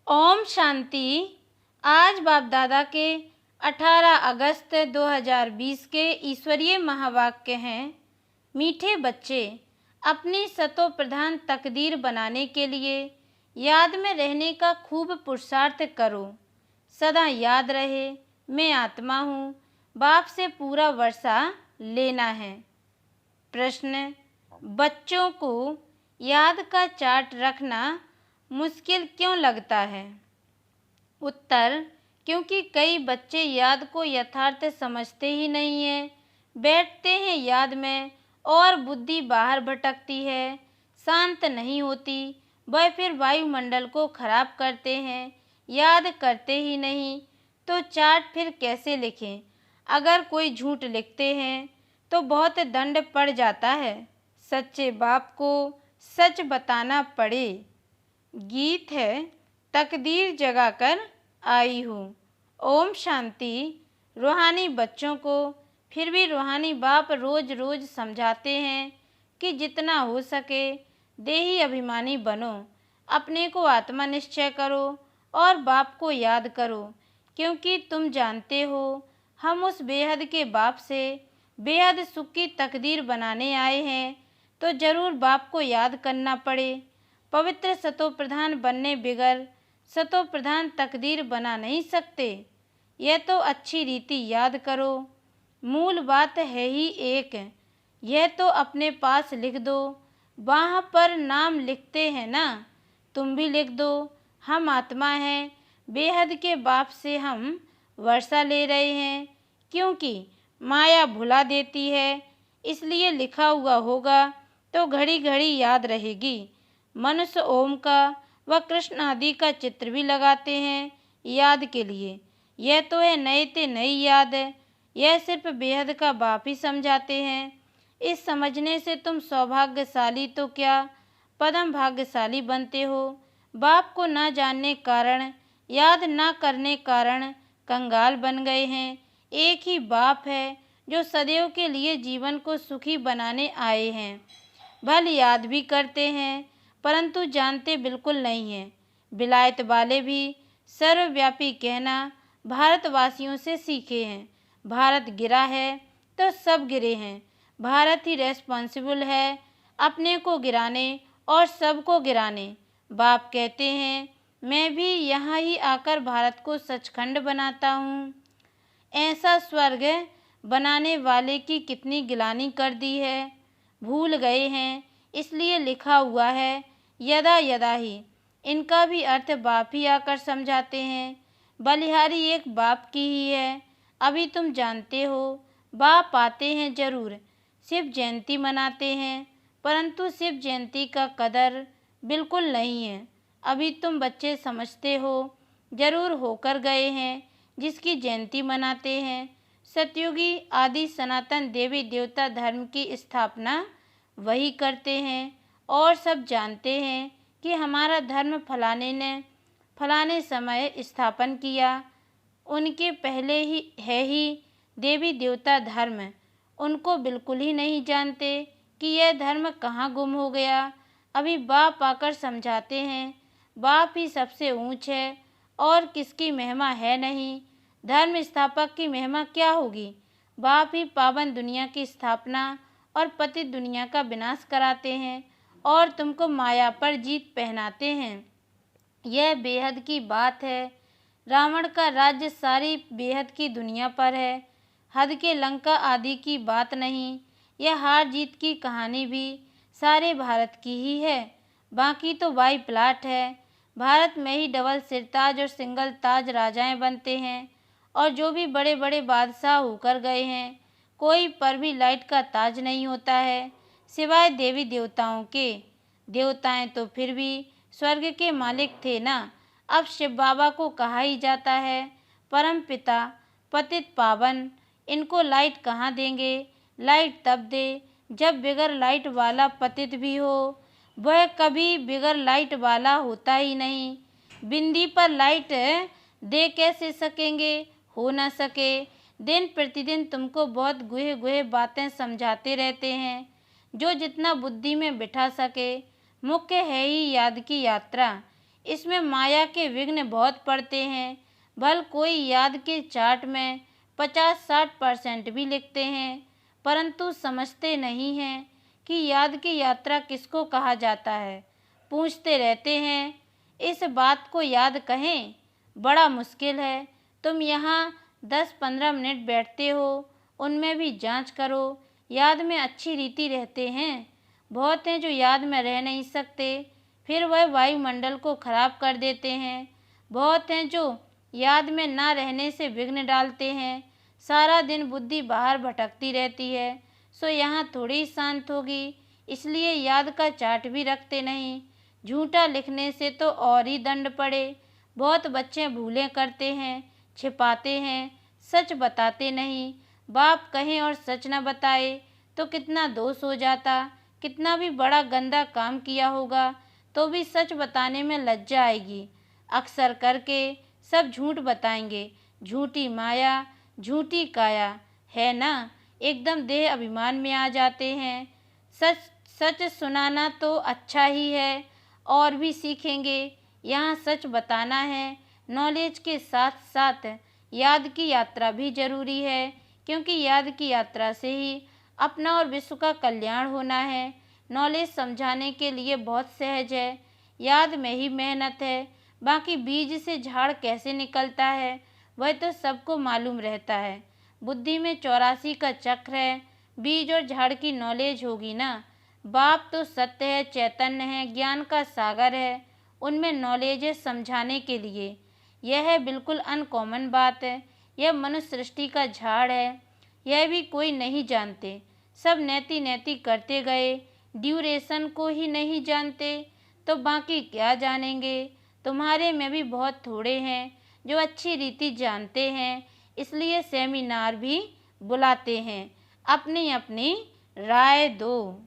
ओम शांति। आज बाप दादा के 18 अगस्त 2020 के ईश्वरीय महावाक्य हैं। मीठे बच्चे, अपनी सतो प्रधान तकदीर बनाने के लिए याद में रहने का खूब पुरुषार्थ करो। सदा याद रहे, मैं आत्मा हूँ, बाप से पूरा वर्षा लेना है। प्रश्न: बच्चों को याद का चार्ट रखना मुश्किल क्यों लगता है? उत्तर: क्योंकि कई बच्चे याद को यथार्थ समझते ही नहीं हैं। बैठते हैं याद में और बुद्धि बाहर भटकती है, शांत नहीं होती। वह फिर वायुमंडल को खराब करते हैं, याद करते ही नहीं। तो चार्ट फिर कैसे लिखें? अगर कोई झूठ लिखते हैं तो बहुत दंड पड़ जाता है। सच्चे बाप को सच बताना पड़े। गीत है, तकदीर जगाकर आई हूँ। ओम शांति। रूहानी बच्चों को फिर भी रूहानी बाप रोज रोज समझाते हैं कि जितना हो सके देही अभिमानी बनो, अपने को आत्मा निश्चय करो और बाप को याद करो, क्योंकि तुम जानते हो हम उस बेहद के बाप से बेहद सुख की तकदीर बनाने आए हैं। तो जरूर बाप को याद करना पड़े। पवित्र सतो प्रधान बनने बिगर सतो प्रधान तकदीर बना नहीं सकते। यह तो अच्छी रीति याद करो। मूल बात है ही एक, यह तो अपने पास लिख दो। वहाँ पर नाम लिखते हैं ना, तुम भी लिख दो। हम आत्मा हैं, बेहद के बाप से हम वर्षा ले रहे हैं। क्योंकि माया भुला देती है, इसलिए लिखा हुआ होगा तो घड़ी घड़ी याद रहेगी। मनुष्य ओम का व कृष्ण आदि का चित्र भी लगाते हैं याद के लिए। यह तो है नए ते नई याद है। यह सिर्फ बेहद का बाप ही समझाते हैं। इस समझने से तुम सौभाग्यशाली तो क्या, परम भाग्यशाली बनते हो। बाप को न जानने कारण, याद न करने कारण कंगाल बन गए हैं। एक ही बाप है जो सदैव के लिए जीवन को सुखी बनाने आए हैं। भले याद भी करते हैं परंतु जानते बिल्कुल नहीं हैं। विलायत वाले भी सर्वव्यापी कहना भारतवासियों से सीखे हैं। भारत गिरा है तो सब गिरे हैं। भारत ही रेस्पॉन्सिबल है अपने को गिराने और सबको गिराने। बाप कहते हैं, मैं भी यहाँ ही आकर भारत को सचखंड बनाता हूँ। ऐसा स्वर्ग बनाने वाले की कितनी गिलानी कर दी है, भूल गए हैं। इसलिए लिखा हुआ है यदा यदा ही। इनका भी अर्थ बाप ही आकर समझाते हैं। बलिहारी एक बाप की ही है। अभी तुम जानते हो बाप आते हैं जरूर, शिव जयंती मनाते हैं, परंतु शिव जयंती का कदर बिल्कुल नहीं है। अभी तुम बच्चे समझते हो, जरूर होकर गए हैं जिसकी जयंती मनाते हैं। सतयुगी आदि सनातन देवी देवता धर्म की स्थापना वही करते हैं और सब जानते हैं कि हमारा धर्म फलाने ने फलाने समय स्थापन किया। उनके पहले ही है ही देवी देवता धर्म। उनको बिल्कुल ही नहीं जानते कि यह धर्म कहाँ गुम हो गया। अभी बाप आकर समझाते हैं बाप ही सबसे ऊंच है और किसकी महिमा है नहीं। धर्म स्थापक की महिमा क्या होगी? बाप ही पावन दुनिया की स्थापना और पतित दुनिया का विनाश कराते हैं और तुमको माया पर जीत पहनाते हैं। यह बेहद की बात है। रावण का राज्य सारी बेहद की दुनिया पर है, हद के लंका आदि की बात नहीं। यह हार जीत की कहानी भी सारे भारत की ही है। बाकी तो वाई प्लाट है। भारत में ही डबल सिरताज और सिंगल ताज राजाएं बनते हैं और जो भी बड़े बड़े बादशाह होकर गए हैं, कोई पर भी लाइट का ताज नहीं होता है सिवाय देवी देवताओं के। देवताएं तो फिर भी स्वर्ग के मालिक थे ना। अब शिव बाबा को कहा ही जाता है परम पिता, पतित पावन। इनको लाइट कहाँ देंगे? लाइट तब दे जब बिगर लाइट वाला पतित भी हो। वह कभी बिगर लाइट वाला होता ही नहीं। बिंदी पर लाइट दे कैसे सकेंगे? हो न सके। दिन प्रतिदिन तुमको बहुत गुहे गुहे बातें समझाते रहते हैं, जो जितना बुद्धि में बिठा सके। मुख्य है ही याद की यात्रा। इसमें माया के विघ्न बहुत पड़ते हैं। भल कोई याद के चार्ट में 50-60% भी लिखते हैं, परंतु समझते नहीं हैं कि याद की यात्रा किसको कहा जाता है। पूछते रहते हैं, इस बात को याद कहें, बड़ा मुश्किल है। तुम यहाँ 10-15 मिनट बैठते हो, उनमें भी जांच करो। याद में अच्छी रीति रहते हैं। बहुत हैं जो याद में रह नहीं सकते, फिर वह वायुमंडल को खराब कर देते हैं। बहुत हैं जो याद में ना रहने से विघ्न डालते हैं। सारा दिन बुद्धि बाहर भटकती रहती है, सो यहाँ थोड़ी शांत होगी, इसलिए याद का चार्ट भी रखते नहीं। झूठा लिखने से तो और ही दंड पड़े। बहुत बच्चे भूलें करते हैं, छिपाते हैं, सच बताते नहीं। बाप कहें और सच न बताए तो कितना दोष हो जाता। कितना भी बड़ा गंदा काम किया होगा तो भी सच बताने में लज्जा आएगी। अक्सर करके सब झूठ बताएंगे। झूठी माया, झूठी काया, है ना। एकदम देह अभिमान में आ जाते हैं। सच सच सुनाना तो अच्छा ही है, और भी सीखेंगे। यहाँ सच बताना है। नॉलेज के साथ साथ याद की यात्रा भी जरूरी है, क्योंकि याद की यात्रा से ही अपना और विश्व का कल्याण होना है। नॉलेज समझाने के लिए बहुत सहज है, याद में ही मेहनत है। बाकी बीज से झाड़ कैसे निकलता है वह तो सबको मालूम रहता है। बुद्धि में 84 का चक्र है, बीज और झाड़ की नॉलेज होगी ना। बाप तो सत्य है, चैतन्य है, ज्ञान का सागर है, उनमें नॉलेज है समझाने के लिए। यह है बिल्कुल अनकॉमन बात है। यह मनुष्य सृष्टि का झाड़ है, यह भी कोई नहीं जानते। सब नैति नैति करते गए, ड्यूरेशन को ही नहीं जानते तो बाकी क्या जानेंगे। तुम्हारे में भी बहुत थोड़े हैं जो अच्छी रीति जानते हैं, इसलिए सेमिनार भी बुलाते हैं। अपनी अपनी राय दो।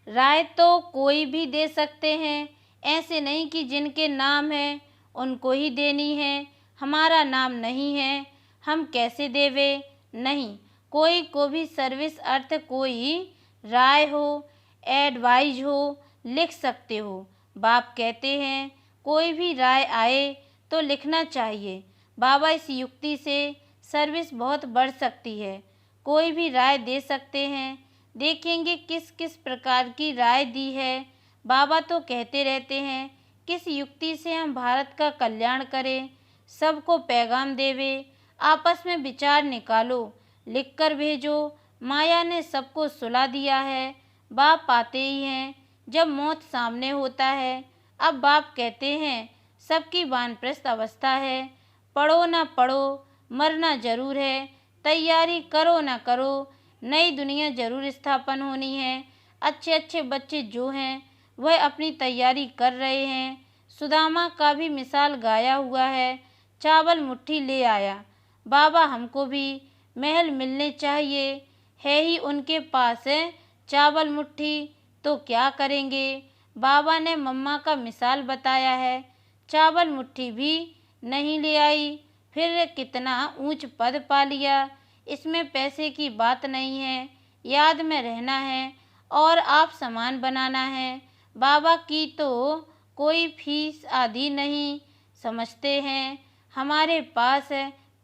राय तो कोई भी दे सकते हैं, ऐसे नहीं कि जिनके नाम है उनको ही देनी है। हमारा नाम नहीं है, हम कैसे देवे। नहीं, कोई को भी सर्विस अर्थ कोई राय हो, एडवाइज हो, लिख सकते हो। बाप कहते हैं कोई भी राय आए तो लिखना चाहिए। बाबा इस युक्ति से सर्विस बहुत बढ़ सकती है। कोई भी राय दे सकते हैं। देखेंगे किस किस प्रकार की राय दी है। बाबा तो कहते रहते हैं किस युक्ति से हम भारत का कल्याण करें, सबको पैगाम देवे। आपस में विचार निकालो, लिखकर भेजो। माया ने सबको सुला दिया है। बाप आते ही हैं जब मौत सामने होता है। अब बाप कहते हैं सबकी वानप्रस्थ अवस्था है, पढ़ो ना पढ़ो, मरना जरूर है। तैयारी करो ना करो, नई दुनिया जरूर स्थापन होनी है। अच्छे अच्छे बच्चे जो हैं वह अपनी तैयारी कर रहे हैं। सुदामा का भी मिसाल गाया हुआ है, चावल मुट्ठी ले आया। बाबा हमको भी महल मिलने चाहिए, है ही उनके पास है चावल मुट्ठी, तो क्या करेंगे। बाबा ने मम्मा का मिसाल बताया है, चावल मुट्ठी भी नहीं ले आई, फिर कितना ऊंच पद पा लिया। इसमें पैसे की बात नहीं है, याद में रहना है और आप समान बनाना है। बाबा की तो कोई फीस आदि नहीं। समझते हैं हमारे पास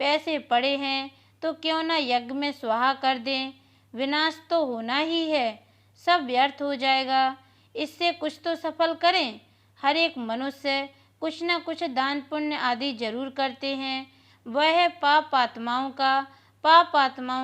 पैसे पड़े हैं तो क्यों न यज्ञ में स्वाहा कर दें। विनाश तो होना ही है, सब व्यर्थ हो जाएगा। इससे कुछ तो सफल करें। हर एक मनुष्य कुछ न कुछ दान पुण्य आदि जरूर करते हैं। वह है पाप आत्माओं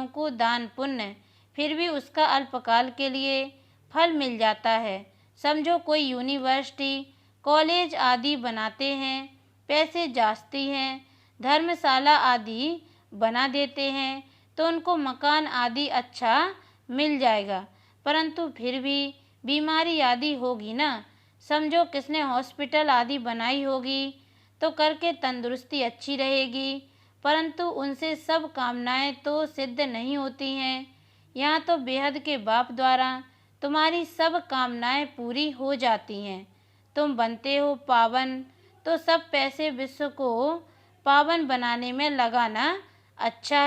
को दान पुण्य, फिर भी उसका अल्पकाल के लिए फल मिल जाता है। समझो कोई यूनिवर्सिटी कॉलेज आदि बनाते हैं, पैसे जास्ती हैं, धर्मशाला आदि बना देते हैं तो उनको मकान आदि अच्छा मिल जाएगा, परंतु फिर भी बीमारी आदि होगी ना। समझो किसने हॉस्पिटल आदि बनाई होगी तो करके तंदुरुस्ती अच्छी रहेगी, परंतु उनसे सब कामनाएं तो सिद्ध नहीं होती हैं। यहाँ तो बेहद के बाप द्वारा तुम्हारी सब कामनाएं पूरी हो जाती हैं। तुम बनते हो पावन, तो सब पैसे विश्व को पावन बनाने में लगाना अच्छा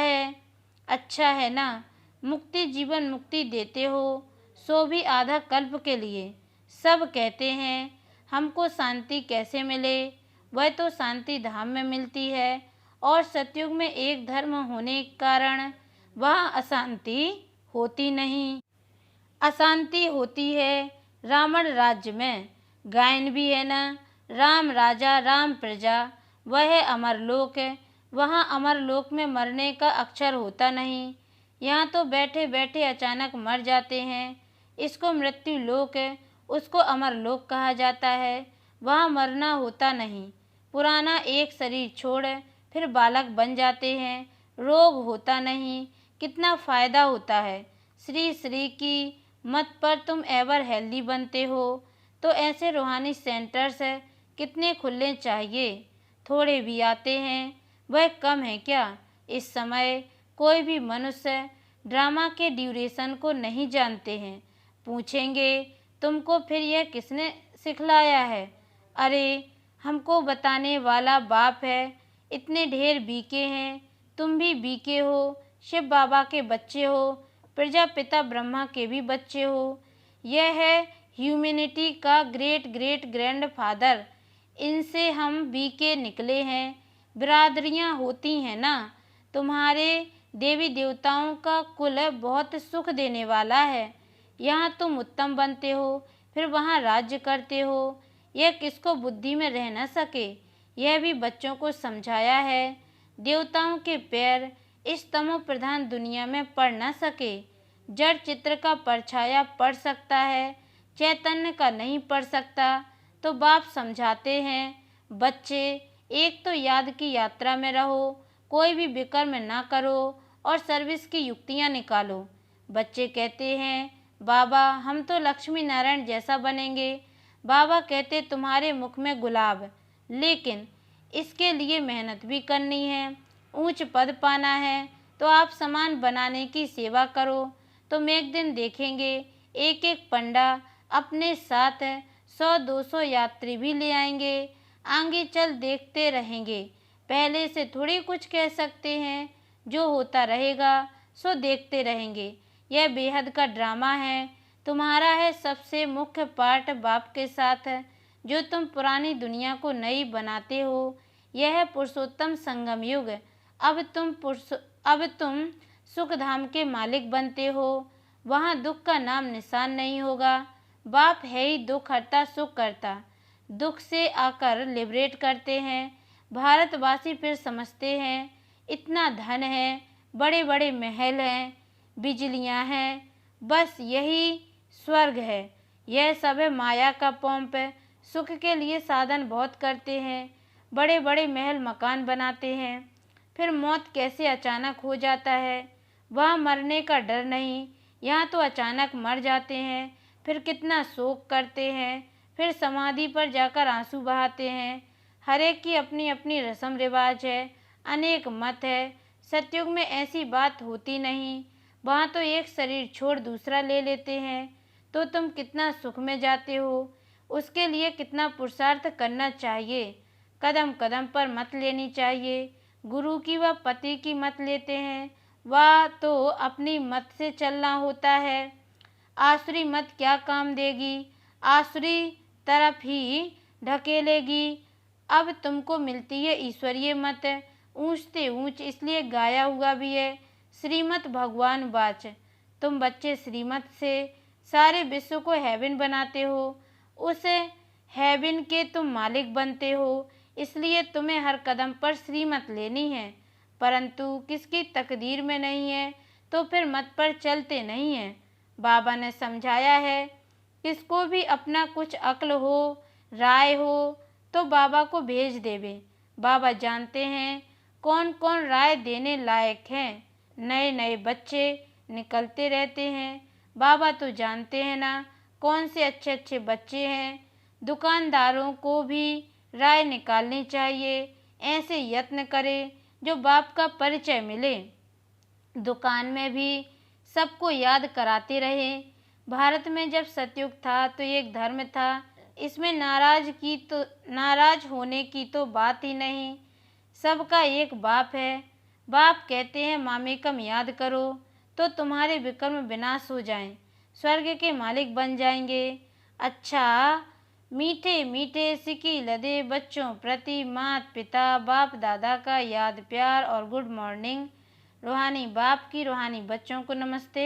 है ना। मुक्ति जीवन मुक्ति देते हो, सो भी आधा कल्प के लिए। सब कहते हैं हमको शांति कैसे मिले? वह तो शांति धाम में मिलती है, और सतयुग में एक धर्म होने के कारण वहाँ अशांति होती नहीं। अशांति होती है रावण राज्य में। गायन भी है ना, राम राजा राम प्रजा, वह अमरलोक है। वहाँ अमरलोक में मरने का अक्षर होता नहीं। यहाँ तो बैठे बैठे अचानक मर जाते हैं। इसको मृत्यु लोक है, उसको अमरलोक कहा जाता है। वहाँ मरना होता नहीं। पुराना एक शरीर छोड़ फिर बालक बन जाते हैं। रोग होता नहीं। कितना फायदा होता है। श्री श्री की मत पर तुम एवर हेल्दी बनते हो। तो ऐसे रूहानी सेंटर्स कितने खुलने चाहिए। थोड़े भी आते हैं, वह कम है क्या? इस समय कोई भी मनुष्य ड्रामा के ड्यूरेशन को नहीं जानते हैं। पूछेंगे तुमको फिर यह किसने सिखलाया है? अरे हमको बताने वाला बाप है। इतने ढेर बीके हैं। तुम भी बीके हो। शिव बाबा के बच्चे हो। प्रजापिता ब्रह्मा के भी बच्चे हो। यह है ह्यूमैनिटी का ग्रेट ग्रेट ग्रैंड फादर। इनसे हम बीके निकले हैं। बिरादरियां होती हैं ना। तुम्हारे देवी देवताओं का कुल बहुत सुख देने वाला है। यहाँ तुम उत्तम बनते हो, फिर वहाँ राज्य करते हो। यह किसको बुद्धि में रह न सके। यह भी बच्चों को समझाया है। देवताओं के पैर इस तमो प्रधान दुनिया में पड़ न सके। जड़ चित्र का परछाया पड़ सकता है, चैतन्य का नहीं पड़ सकता। तो बाप समझाते हैं, बच्चे एक तो याद की यात्रा में रहो, कोई भी विकर्म ना करो और सर्विस की युक्तियाँ निकालो। बच्चे कहते हैं, बाबा हम तो लक्ष्मी नारायण जैसा बनेंगे। बाबा कहते तुम्हारे मुख में गुलाब, लेकिन इसके लिए मेहनत भी करनी है। ऊंच पद पाना है तो आप सामान बनाने की सेवा करो। तुम एक दिन देखेंगे एक एक पंडा अपने साथ 100-200 यात्री भी ले आएंगे। आगे चल देखते रहेंगे। पहले से थोड़ी कुछ कह सकते हैं। जो होता रहेगा सो देखते रहेंगे। यह बेहद का ड्रामा है। तुम्हारा है सबसे मुख्य पार्ट बाप के साथ, जो तुम पुरानी दुनिया को नई बनाते हो। यह है पुरुषोत्तम संगम युग। अब तुम सुख धाम के मालिक बनते हो। वहाँ दुख का नाम निशान नहीं होगा। बाप है ही दुख हरता सुख करता। दुख से आकर लिबरेट करते हैं। भारतवासी फिर समझते हैं इतना धन है, बड़े बड़े महल हैं, बिजलियां हैं, बस यही स्वर्ग है। यह सब है माया का पोंप है। सुख के लिए साधन बहुत करते हैं, बड़े बड़े महल मकान बनाते हैं, फिर मौत कैसे अचानक हो जाता है। वहाँ मरने का डर नहीं। यहाँ तो अचानक मर जाते हैं, फिर कितना शोक करते हैं, फिर समाधि पर जाकर आंसू बहाते हैं। हर एक की अपनी अपनी रस्म रिवाज है, अनेक मत है। सतयुग में ऐसी बात होती नहीं। वहाँ तो एक शरीर छोड़ दूसरा ले लेते हैं। तो तुम कितना सुख में जाते हो, उसके लिए कितना पुरुषार्थ करना चाहिए। कदम कदम पर मत लेनी चाहिए। गुरु की व पति की मत लेते हैं, वह तो अपनी मत से चलना होता है। आसुरी मत क्या काम देगी, आसुरी तरफ ही ढकेलेगी। अब तुमको मिलती है ईश्वरीय मत, ऊंचते ऊंच, इसलिए गाया हुआ भी है, श्रीमत भगवान वाच। तुम बच्चे श्रीमत से सारे विश्व को हेवन बनाते हो। उस हेवन के तुम मालिक बनते हो। इसलिए तुम्हें हर कदम पर श्रीमत लेनी है, परंतु किसकी तकदीर में नहीं है तो फिर मत पर चलते नहीं हैं। बाबा ने समझाया है, किसको भी अपना कुछ अक्ल हो, राय हो तो बाबा को भेज देवे। बाबा जानते हैं कौन कौन राय देने लायक हैं। नए नए बच्चे निकलते रहते हैं। बाबा तो जानते हैं ना कौन से अच्छे अच्छे बच्चे हैं। दुकानदारों को भी राय निकालनी चाहिए। ऐसे यत्न करें जो बाप का परिचय मिले। दुकान में भी सबको याद कराते रहे। भारत में जब सतयुग था तो एक धर्म था, इसमें नाराज होने की तो बात ही नहीं। सबका एक बाप है। बाप कहते हैं मामेकम याद करो तो तुम्हारे विकर्म विनाश हो जाएं, स्वर्ग के मालिक बन जाएंगे। अच्छा, मीठे मीठे सिकी लदे बच्चों प्रति माता पिता बाप दादा का याद प्यार और गुड मॉर्निंग। रूहानी बाप की रूहानी बच्चों को नमस्ते,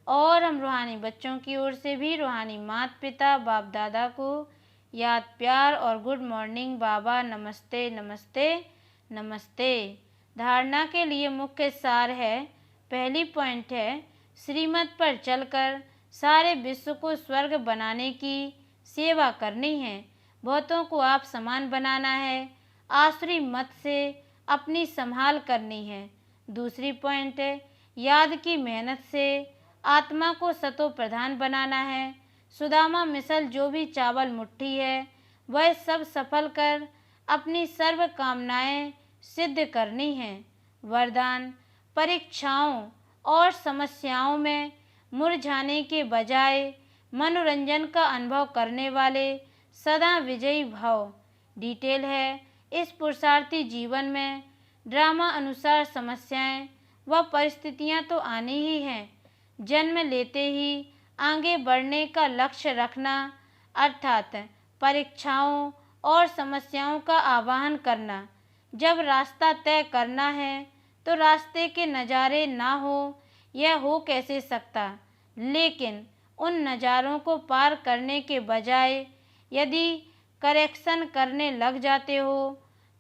और हम रूहानी बच्चों की ओर से भी रूहानी माता पिता बाप दादा को याद प्यार और गुड मॉर्निंग बाबा, नमस्ते नमस्ते नमस्ते। धारणा के लिए मुख्य सार है। पहली पॉइंट है, श्रीमत पर चलकर सारे विश्व को स्वर्ग बनाने की सेवा करनी है। बहुतों को आप समान बनाना है। आसुरी मत से अपनी संभाल करनी है। दूसरी पॉइंट है, याद की मेहनत से आत्मा को सतो प्रधान बनाना है। सुदामा मिसल जो भी चावल मुट्ठी है वह सब सफल कर अपनी सर्व कामनाएं सिद्ध करनी है। वरदान, परीक्षाओं और समस्याओं में मुरझाने के बजाय मनोरंजन का अनुभव करने वाले सदा विजयी भव। डिटेल है, इस पुरुषार्थी जीवन में ड्रामा अनुसार समस्याएं व परिस्थितियां तो आनी ही हैं। जन्म लेते ही आगे बढ़ने का लक्ष्य रखना अर्थात परीक्षाओं और समस्याओं का आवाहन करना। जब रास्ता तय करना है तो रास्ते के नज़ारे ना हो यह हो कैसे सकता, लेकिन उन नज़ारों को पार करने के बजाय यदि करेक्शन करने लग जाते हो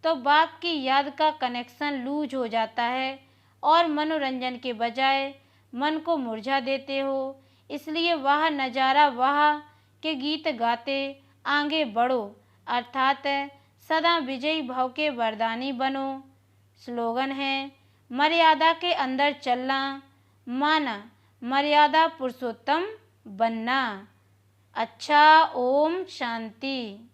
तो बाप की याद का कनेक्शन लूज हो जाता है और मनोरंजन के बजाय मन को मुरझा देते हो। इसलिए वह नज़ारा वह के गीत गाते आगे बढ़ो, अर्थात सदा विजयी भव के वरदानी बनो। स्लोगन है, मर्यादा के अंदर चलना माना मर्यादा पुरुषोत्तम बनना। अच्छा, ओम शांति।